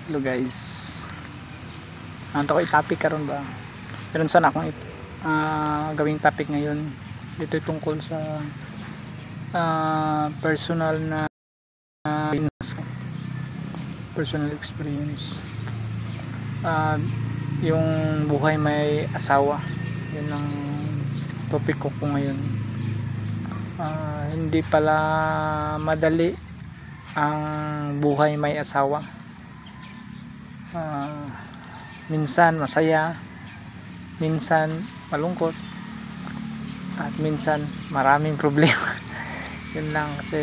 Hello guys, ano ko i-topic karon ba? Meron sana akong gawing topic ngayon. Dito tungkol sa personal na personal experience. Yung buhay may asawa. Yun ang topic ko ngayon. Hindi pala madali ang buhay may asawa. Minsan masaya, minsan malungkot, at minsan maraming problema. Yun lang, kasi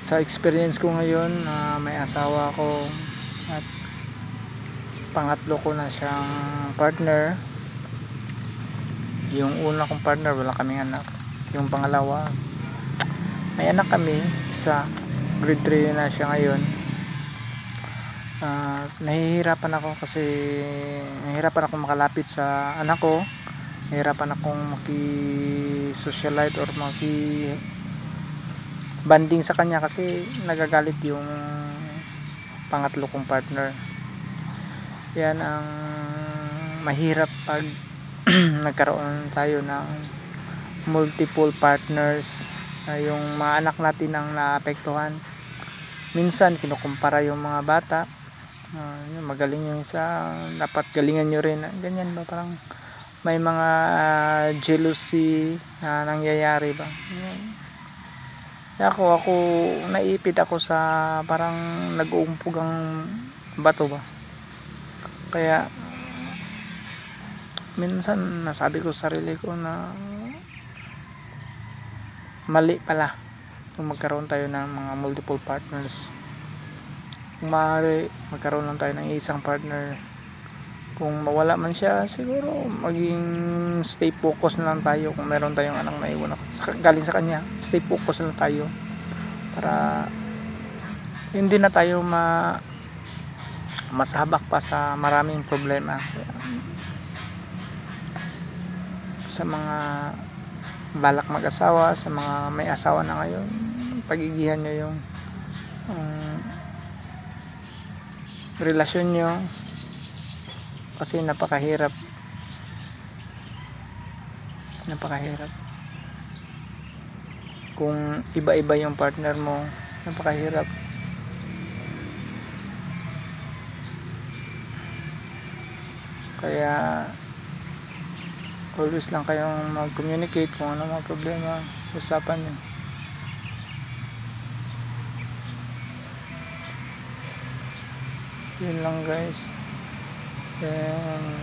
sa experience ko ngayon, may asawa ko at pangatlo ko na siyang partner. Yung una kong partner wala kaming anak, yung pangalawa may anak kami, isa grade 3 na siya ngayon. Nahihirapan ako kasi nahihirapan ako makalapit sa anak ko, nahihirapan akong maki-socialite or maki-banding sa kanya kasi nagagalit yung pangatlo kong partner. Yan ang mahirap pag nagkaroon tayo ng multiple partners. Yung mga anak natin ang naapektuhan. Minsan kinukumpara yung mga bata, magaling yung isa, dapat galingan nyo rin, ganyan ba, parang may mga jealousy na nangyayari ba. Ako naipit ako sa parang nag-uumpog ang bato ba, kaya minsan nasabi ko sa sarili ko na mali pala kung magkaroon tayo ng mga multiple partners. Kung maaari magkaroon lang tayo ng isang partner. Kung mawala man siya, siguro maging stay focus na lang tayo. Kung meron tayong anak na iwan galing sa kanya, stay focus na lang tayo para hindi na tayo masabak pa sa maraming problema. Sa mga balak mag-asawa, sa mga may asawa na ngayon, pagigihan nyo yung relasyon nyo, kasi napakahirap kung iba-iba yung partner mo, napakahirap. Kaya always lang kayong mag-communicate kung ano mga problema, usapan nyo. Yun lang guys, and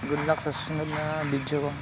good luck sa susunod na video ko.